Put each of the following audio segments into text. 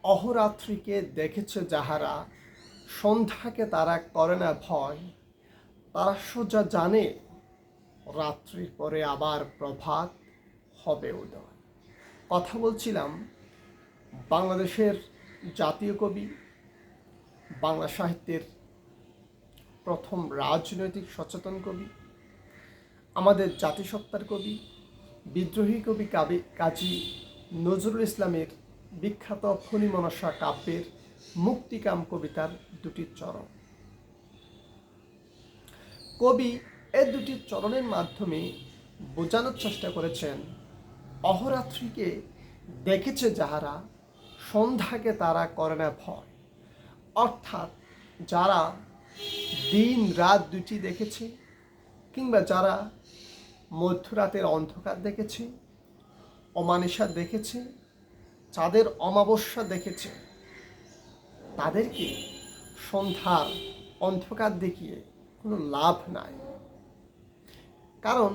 অহরাত্রিকে দেখেছে যাহারা, সন্ধ্যাকে তারা করে না ভয়। তারা সোজা জানে রাত্রির পরে আবার প্রভাত হবে উদয়। কথা বলছিলাম বাংলাদেশের জাতীয় কবি, বাংলা সাহিত্যের প্রথম রাজনৈতিক সচেতন কবি, আমাদের জাতিসত্তার কবি, বিদ্রোহী কবি কাজী নজরুল ইসলামের বিখ্যাত ফণীমনসা কাব্যের মুক্তিকাম কবিতার দুটি চরণ। কবি এই দুটি চরণের মাধ্যমে বোঝানোর চেষ্টা করেছেন, অহরাত্রিকে দেখেছে যাহারা, সন্ধ্যাকে তারা করে না ভয়। অর্থাৎ যারা দিন রাত দুটি দেখেছে, কিংবা যারা মধ্যরাতের অন্ধকার দেখেছে, অমানিসা দেখেছে, চাঁদের অমাবস্যা দেখেছে, তাদেরকে সন্ধ্যার অন্ধকার দেখিয়ে কোনো লাভ নাই। কারণ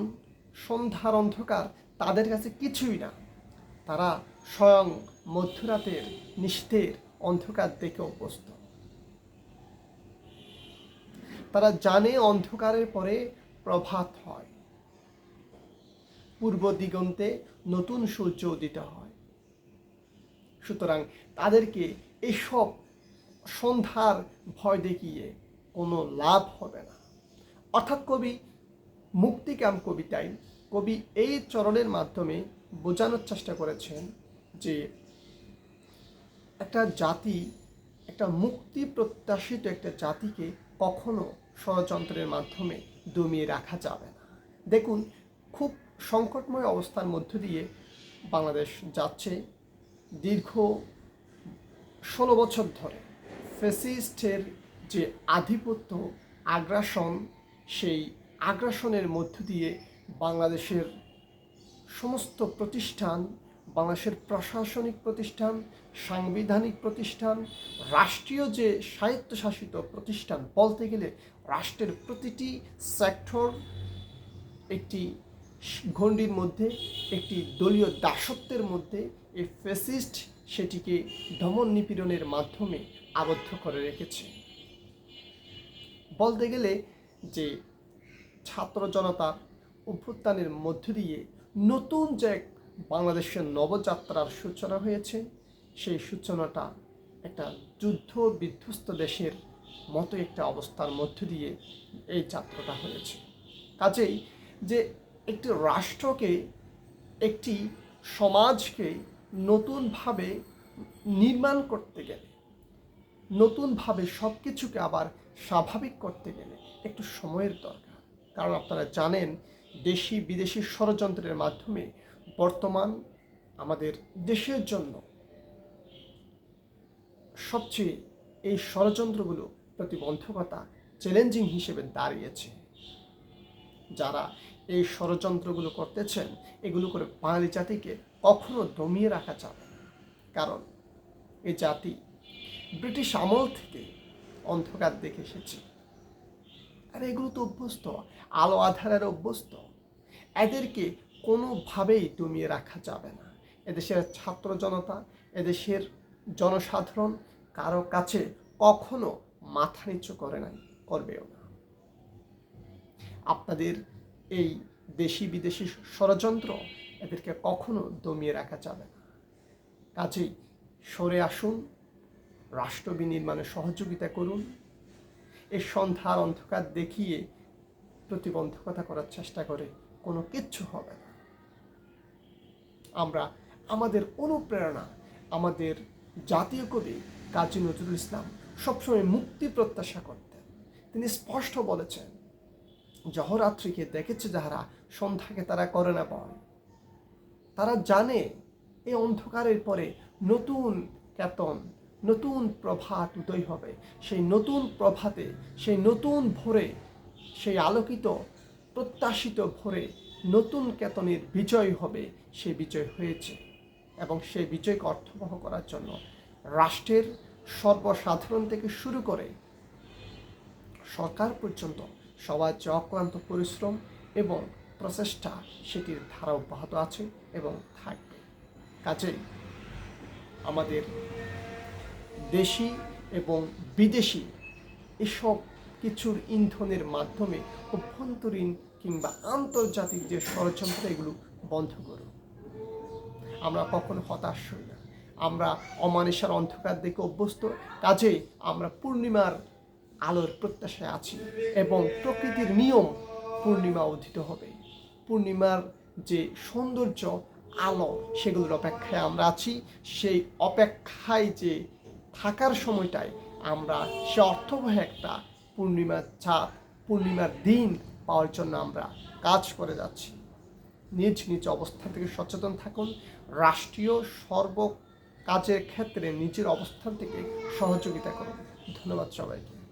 সন্ধ্যার অন্ধকার তাদের কাছে কিছুই না। তারা স্বয়ং মধ্যরাতের নিশীথের অন্ধকার দেখে অভ্যস্ত। তারা জানে অন্ধকারের পরে প্রভাত হয়, পূর্ব দিগন্তে নতুন সূর্য উদিত হয়। সুতরাং তাদেরকে এসব সন্ধ্যার ভয় দেখিয়ে কোনো লাভ হবে না। অর্থাৎ কবি মুক্তিকাম কবিতায় কবি এই চরণের মাধ্যমে বোঝানোর চেষ্টা করেছেন যে একটা জাতি, একটা মুক্তি প্রত্যাশিত একটা জাতিকে কখনো ষড়যন্ত্রের মাধ্যমে দমিয়ে রাখা যাবে না। দেখুন, খুব সংকটময় অবস্থার মধ্য দিয়ে বাংলাদেশ যাচ্ছে। দীর্ঘ 16 বছর ধরে ফ্যাসিস্টের যে আধিপত্য, আগ্রাসন, সেই আগ্রাসনের মধ্য দিয়ে বাংলাদেশের সমস্ত প্রতিষ্ঠান, বাংলাদেশের প্রশাসনিক প্রতিষ্ঠান, সাংবিধানিক প্রতিষ্ঠান, রাষ্ট্রীয় যে স্বায়ত্তশাসিত প্রতিষ্ঠান, বলতে গেলে রাষ্ট্রের প্রতিটি সেক্টর একটি গণ্ডির মধ্যে, একটি দলীয় দাসত্বের মধ্যে এই ফ্যাসিস্ট সেটিকে দমন নিপীড়নের মাধ্যমে আবদ্ধ করে রেখেছে। বলতে গেলে যে ছাত্র জনতার অভ্যুত্থানের মধ্য দিয়ে নতুন যে বাংলাদেশের নবযাত্রার সূচনা হয়েছে, সেই সূচনাটা একটা যুদ্ধ বিধ্বস্ত দেশের মতো একটা অবস্থার মধ্য দিয়ে এই যাত্রাটা হয়েছে। কাজেই যে একটি রাষ্ট্রকে, একটি সমাজকে নতুনভাবে নির্মাণ করতে গেলে, নতুনভাবে সব কিছুকে আবার স্বাভাবিক করতে গেলে একটু সময়ের দরকার। কারণ আপনারা জানেন, দেশি বিদেশি ষড়যন্ত্রের মাধ্যমে বর্তমান আমাদের দেশের জন্য সবচেয়ে এই ষড়যন্ত্রগুলো প্রতিবন্ধকতা, চ্যালেঞ্জিং হিসেবে দাঁড়িয়েছে। যারা এই ষড়যন্ত্রগুলো করতেছেন, এগুলো করে বাঙালি জাতিকে কখনো দমিয়ে রাখা যাবে না। কারণ এই জাতি ব্রিটিশ আমল থেকে অন্ধকার দেখে এসেছে, আর এগুলো তো অভ্যস্ত, আলো আধারের অভ্যস্ত। এদেরকে কোনোভাবেই দমিয়ে রাখা যাবে না। এদেশের ছাত্র জনতা, এদেশের জনসাধারণ কারো কাছে কখনো মাথা নিচু করে নাই, করবেও না। আপনাদের এই দেশি বিদেশি ষড়যন্ত্র, এদেরকে কখনো দমিয়ে রাখা যাবে না। কাজেই সরে আসুন, রাষ্ট্র বিনির্মাণে সহযোগিতা করুন। এই সন্ধ্যার অন্ধকার দেখিয়ে প্রতিবন্ধকতা করার চেষ্টা করে কোনো কিচ্ছু হবে না। আমরা আমাদের অনুপ্রেরণা, আমাদের জাতীয় কবি কাজী নজরুল ইসলাম সবসময় মুক্তি প্রত্যাশা করতেন। তিনি স্পষ্ট বলেছেন, অহরাত্রিকে দেখেছে যাহারা, সন্ধ্যাকে তারা করে না ভয়। তারা জানে এই অন্ধকারের পরে নতুন কেতন, নতুন প্রভাত উদয় হবে। সেই নতুন প্রভাতে, সেই নতুন ভোরে, সেই আলোকিত প্রত্যাশিত ভোরে নতুন কেতনের বিজয় হবে। সেই বিজয় হয়েছে, এবং সেই বিজয়কে অর্থবহ করার জন্য রাষ্ট্রের সর্বসাধারণ থেকে শুরু করে সরকার পর্যন্ত সবার যে অক্লান্ত পরিশ্রম এবং প্রচেষ্টা, সেটির ধারা অব্যাহত আছে এবং থাকবে। কাজেই আমাদের দেশি এবং বিদেশি এসব কিছুর ইন্ধনের মাধ্যমে অভ্যন্তরীণ কিংবা আন্তর্জাতিক যে ষড়যন্ত্র এগুলো বন্ধ করুন। আমরা কখনো হতাশ হই না, আমরা অমানিসার অন্ধকার দেখে অভ্যস্ত, কাজেই আমরা পূর্ণিমার আলোর প্রত্যাশায় আছি এবং প্রকৃতির নিয়ম পূর্ণিমা উদিত হবে। পূর্ণিমার যে সৌন্দর্য, আলো, সেগুলোর অপেক্ষায় আমরা আছি। সেই অপেক্ষায় যে থাকার সময়টায় আমরা সে অর্থবহ একটা পূর্ণিমার চাঁদ, পূর্ণিমার দিন পাওয়ার জন্য আমরা কাজ করে যাচ্ছি। নিজ নিজ অবস্থান থেকে সচেতন থাকুন। রাষ্ট্রীয় সর্ব কাজের ক্ষেত্রে নিজের অবস্থান থেকে সহযোগিতা করুন। ধন্যবাদ সবাইকে।